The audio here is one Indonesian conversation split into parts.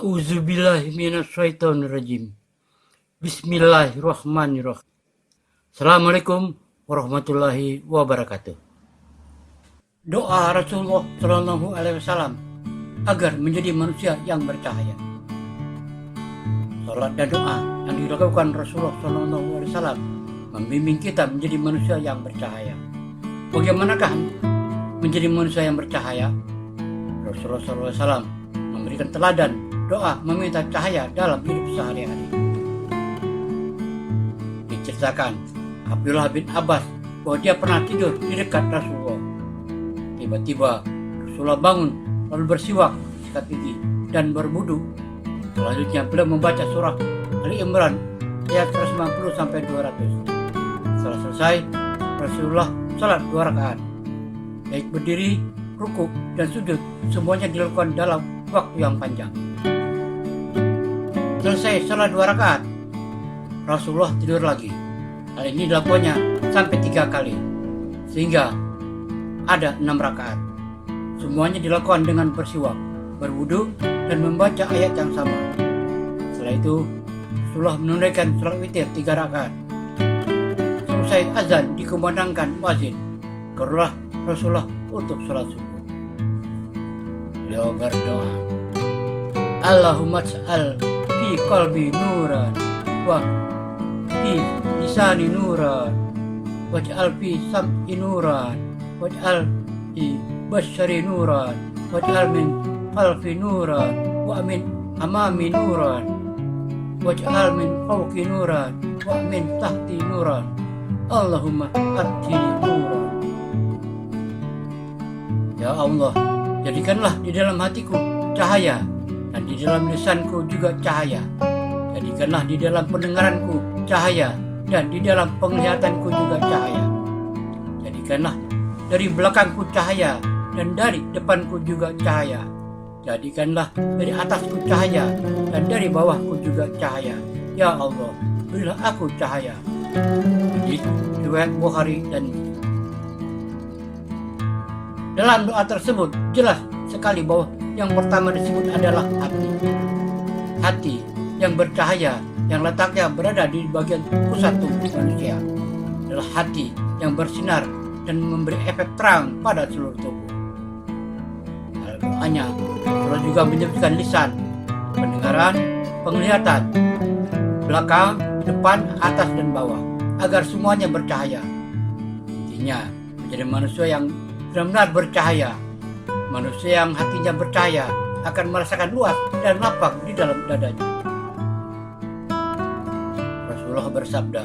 A'udzubillahi minasyaitonirrajim. Bismillahirrahmanirrahim. Assalamualaikum warahmatullahi wabarakatuh. Doa Rasulullah Shallallahu Alaihi Wasallam agar menjadi manusia yang bercahaya. Salat dan doa yang dilakukan Rasulullah Shallallahu Alaihi Wasallam membimbing kita menjadi manusia yang bercahaya. Bagaimanakah menjadi manusia yang bercahaya? Rasulullah Shallallahu Alaihi Wasallam memberikan teladan doa meminta cahaya dalam hidup sehari-hari. Diceritakan Abdullah bin Abbas bahwa dia pernah tidur di dekat Rasulullah. Tiba-tiba Rasulullah bangun lalu bersiwak, sikat gigi dan berwudu. Selanjutnya beliau membaca surah Ali Imran ayat 190 sampai 200. Setelah selesai, Rasulullah salat 2 rakaat. Baik berdiri, rukuk dan sujud semuanya dilakukan dalam waktu yang panjang. Selesai salat 2 rakaat, Rasulullah tidur lagi. Hal ini dilakukannya sampai 3 kali, sehingga ada 6 rakaat. Semuanya dilakukan dengan bersiwak, berwudu, dan membaca ayat yang sama. Setelah itu, Rasulullah menunaikan salat witir 3 rakaat. Selesai azan dikumandangkan muadzin, keluarlah Rasulullah untuk salat subuh. Beliau berdoa, Allahumma ij'al fi qalbi nuran wa fi lisani nuran waj'al fi sam'i nuran waj'al fi basyari nuran waj'al min khalfi nuran wa min amami nuran waj'al min fawqi nuran wa min tahti nuran Allahumma atini nuran. Ya Allah, jadikanlah di dalam hatiku cahaya, dan di dalam lisanku juga cahaya. Jadikanlah di dalam pendengaranku cahaya, dan di dalam penglihatanku juga cahaya. Jadikanlah dari belakangku cahaya, dan dari depanku juga cahaya. Jadikanlah dari atasku cahaya, dan dari bawahku juga cahaya. Ya Allah, berilah aku cahaya. Hadis riwayat Bukhari dan Muslim. Dalam doa tersebut jelas sekali bahwa yang pertama disebut adalah hati. Hati yang bercahaya, yang letaknya berada di bagian pusat tubuh manusia, adalah hati yang bersinar dan memberi efek terang pada seluruh tubuh. Dalam doanya, Allah juga menyebutkan lisan, pendengaran, penglihatan, belakang, depan, atas, dan bawah, agar semuanya bercahaya. Intinya, menjadi manusia yang benar-benar bercahaya. Manusia yang hatinya bercahaya akan merasakan luas dan lapang di dalam dadanya. Rasulullah bersabda,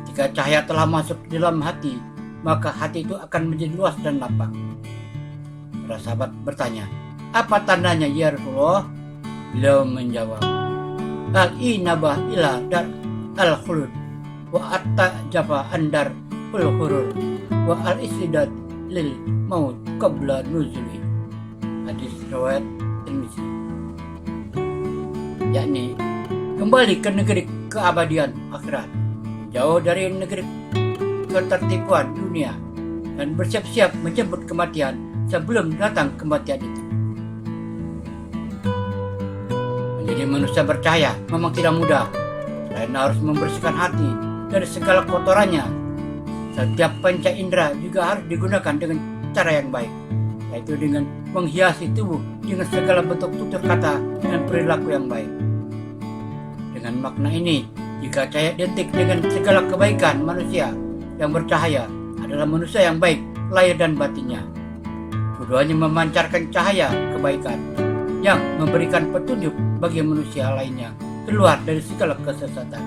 ketika cahaya telah masuk di dalam hati, maka hati itu akan menjadi luas dan lapang. Para sahabat bertanya, apa tandanya ya Rasulullah? Beliau menjawab, al-inabah ila dar al-khulud wa at-tajaba andar ul-hurur wa al-istidad lil maut qabla nuzuli. Hadis riwayat Tirmizi. Yakni kembali ke negeri keabadian akhirat, jauh dari negeri ketertipuan dunia, dan bersiap-siap menjemput kematian sebelum datang kematian itu. Menjadi manusia bercahaya memang tidak mudah. Selain harus membersihkan hati dari segala kotorannya, setiap panca indera juga harus digunakan dengan cara yang baik, yaitu dengan menghiasi tubuh dengan segala bentuk tutur kata dan perilaku yang baik. Dengan makna ini, jika cahaya identik dengan segala kebaikan manusia, yang bercahaya adalah manusia yang baik lahir dan batinnya. Keduanya memancarkan cahaya kebaikan yang memberikan petunjuk bagi manusia lainnya keluar dari segala kesesatan.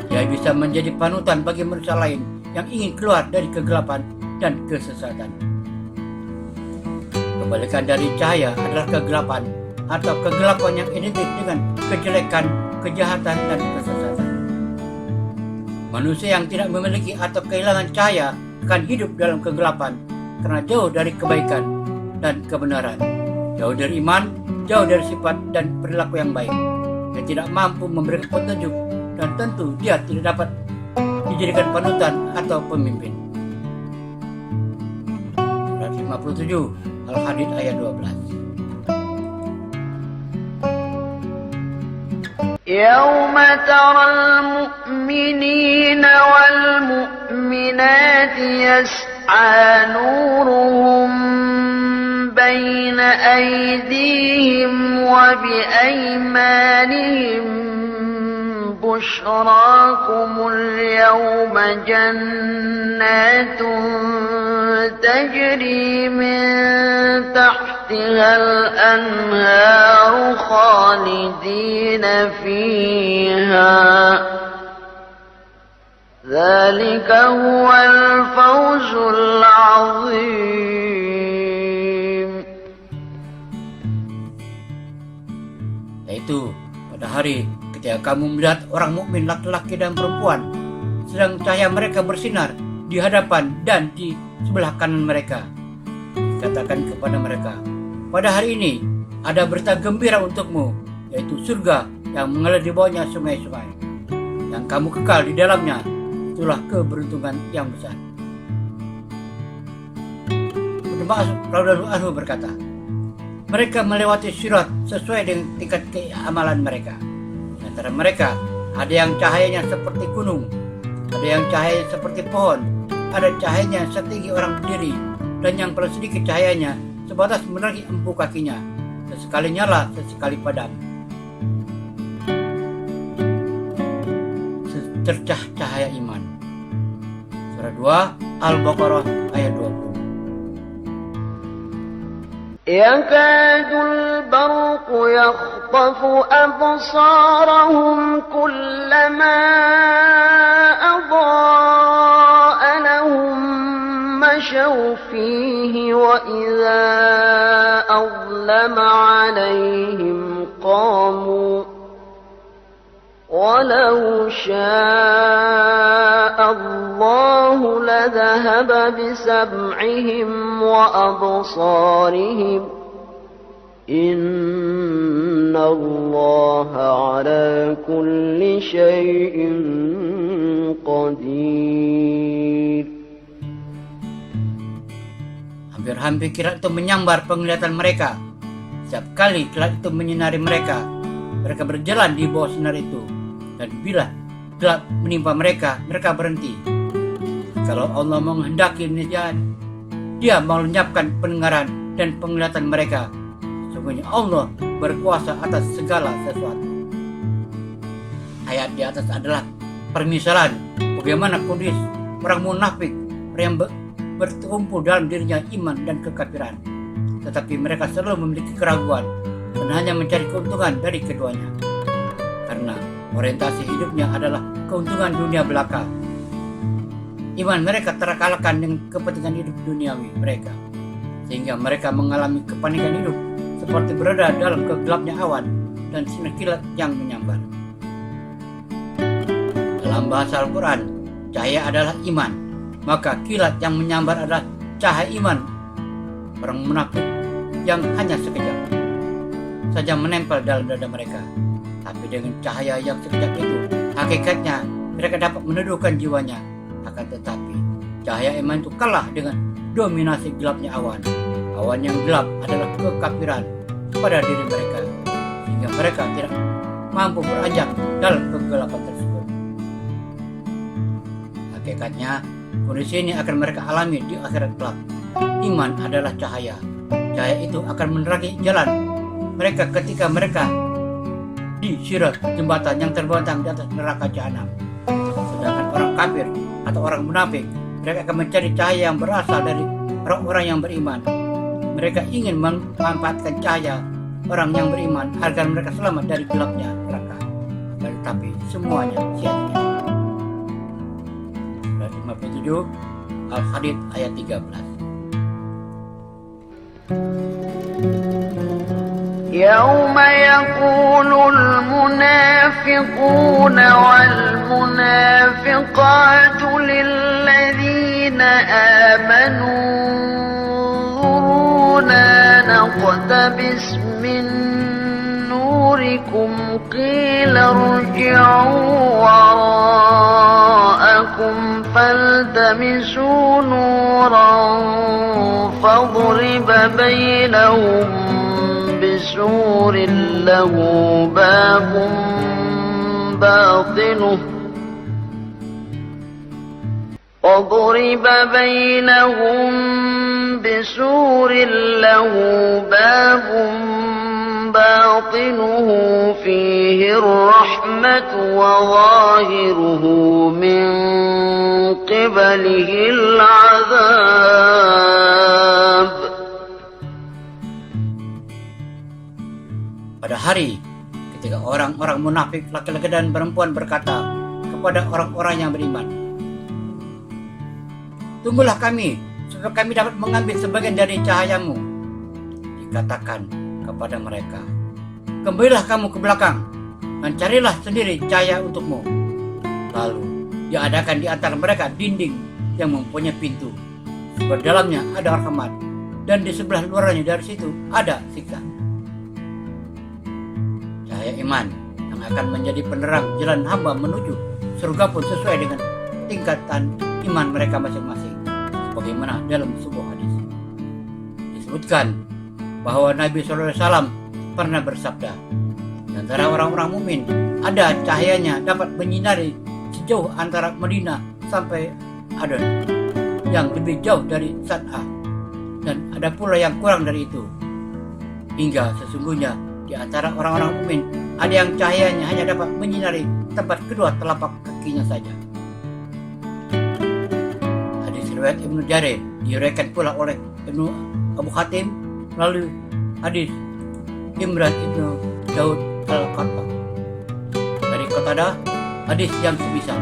Dia bisa menjadi panutan bagi manusia lain yang ingin keluar dari kegelapan dan kesesatan. Kebalikan dari cahaya adalah kegelapan, atau kegelapan yang identik dengan kejelekan, kejahatan, dan kesesatan. Manusia yang tidak memiliki atau kehilangan cahaya akan hidup dalam kegelapan karena jauh dari kebaikan dan kebenaran, jauh dari iman, jauh dari sifat dan perilaku yang baik. Dia tidak mampu memberikan petunjuk, dan tentu dia tidak dapat dijadikan panutan atau pemimpin. Surat 57 Al-Hadid ayat 12. يوم ترى المؤمنين والمؤمنات يسعى نورهم بين أيديهم وبأيمانهم بشراكم اليوم جنات تجري من تحتها الأنهار خالدين فيها ذلك هو الفوز العظيم. Yaitu pada hari ketika kamu melihat orang mukmin laki-laki dan perempuan, sedang cahaya mereka bersinar di hadapan dan di sebelah kanan mereka. Katakan kepada mereka, pada hari ini ada berita gembira untukmu, yaitu surga yang mengalir di bawahnya sungai-sungai, yang kamu kekal di dalamnya. Itulah keberuntungan yang besar. Ibnu Mas'ud radhiyallahu anhu berkata, mereka melewati sirat sesuai dengan tingkat keamalan mereka. Di antara mereka ada yang cahayanya seperti gunung, ada yang cahayanya seperti pohon, ada cahayanya setinggi orang berdiri, dan yang paling sedikit cahayanya sebatas menerangi empu kakinya, sesekali nyala, sesekali padam. Secercah cahaya iman. Surah 2 Al-Baqarah ayat 20. يكاد البرق يخطف أبصارهم كلما أضاء لهم مشوا فيه وإذا أظلم عليهم قاموا ولو شاء الله لذهب بسمعهم وأبصارهم إن الله على كل شيء قدير. Hampir-hampir kilat itu menyambar penglihatan mereka. Setiap kali kilat itu menyinari mereka, mereka berjalan di bawah sinar itu. Dan bila gelap menimpa mereka, mereka berhenti. Kalau Allah menghendaki Dia melenyapkan pendengaran dan penglihatan mereka. Sesungguhnya Allah berkuasa atas segala sesuatu. Ayat di atas adalah permisalan bagaimana kondisi orang munafik, orang yang berkumpul dalam dirinya iman dan kekafiran, tetapi mereka selalu memiliki keraguan dan hanya mencari keuntungan dari keduanya, karena orientasi hidupnya adalah keuntungan dunia belaka. Iman mereka terkalahkan dengan kepentingan hidup duniawi mereka, sehingga mereka mengalami kepanikan hidup seperti berada dalam kegelapnya awan dan sinar kilat yang menyambar. Dalam bahasa Al-Quran, cahaya adalah iman, maka kilat yang menyambar adalah cahaya iman. Orang munafik yang hanya sekejap saja menempel dalam dada mereka, tapi dengan cahaya yang sekejap itu, hakikatnya mereka dapat meneduhkan jiwanya. Akan tetapi, cahaya iman itu kalah dengan dominasi gelapnya awan. Awan yang gelap adalah kekafiran pada diri mereka, sehingga mereka tidak mampu beranjak dalam kegelapan tersebut. Hakikatnya, kondisi ini akan mereka alami di akhirat kelak. Iman adalah cahaya. Cahaya itu akan menerangi jalan mereka ketika mereka di sirat jembatan yang terbentang di atas neraka jahanam. Sedangkan orang kafir atau orang munafik, mereka akan mencari cahaya yang berasal dari orang-orang yang beriman. Mereka ingin memanfaatkan cahaya orang yang beriman agar mereka selamat dari gelapnya neraka. Tetapi semuanya sia-sia. Surat 57 Al-Hadid ayat 13. يوم يقول المنافقون والمنافقات للذين آمنوا انظرونا نقتبس من نوركم قيل ارجعوا وراءكم فالتمسوا نورا فاضرب بينهم بسور له باب باطنه وضرب بينهم بسور له باب باطنه فيه الرحمة وظاهره من قبله العذاب. Pada hari ketika orang-orang munafik laki-laki dan perempuan berkata kepada orang-orang yang beriman, "Tunggulah kami, supaya kami dapat mengambil sebagian dari cahayamu." Dikatakan kepada mereka, "Kembalilah kamu ke belakang, dan carilah sendiri cahaya untukmu." Lalu diadakan di antara mereka dinding yang mempunyai pintu. Di dalamnya ada rahmat, dan di sebelah luarnya dari situ ada siksa. Cahaya iman yang akan menjadi penerang jalan hamba menuju surga pun sesuai dengan tingkatan iman mereka masing-masing. Bagaimana dalam sebuah hadis disebutkan bahwa Nabi SAW pernah bersabda, di antara orang-orang mukmin ada cahayanya dapat menyinari sejauh antara Madinah sampai Aden, yang lebih jauh dari San'a, dan ada pula yang kurang dari itu. Hingga sesungguhnya di antara orang-orang mukmin ada yang cahayanya hanya dapat menyinari tempat kedua telapak kakinya saja. Riwayat Ibnu Jarir diriwayatkan pula oleh Ibnu Abu Hatim melalui hadis Imran Ibnu Daud Al-Qattan dari Qatadah, hadis yang semisal.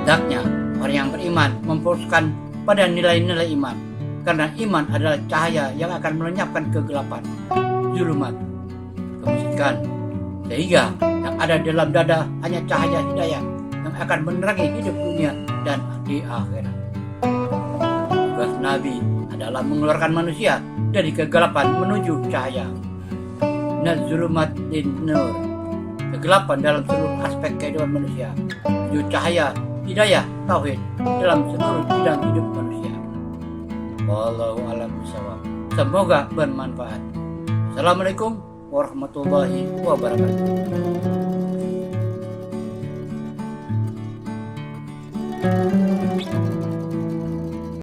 Hendaknya orang yang beriman memfokuskan pada nilai-nilai iman, karena iman adalah cahaya yang akan melenyapkan kegelapan, zulumat, kemusikan, sehingga yang ada dalam dada hanya cahaya hidayah yang akan menerangi hidup dunia dan di akhirat. Tugas Nabi adalah mengeluarkan manusia dari kegelapan menuju cahaya. Nazulumat din nur, kegelapan dalam seluruh aspek kehidupan manusia, menuju cahaya hidayah tauhid dalam seluruh bidang hidup manusia. Wallahu a'lam bishawab. Semoga bermanfaat. Assalamualaikum warahmatullahi wabarakatuh.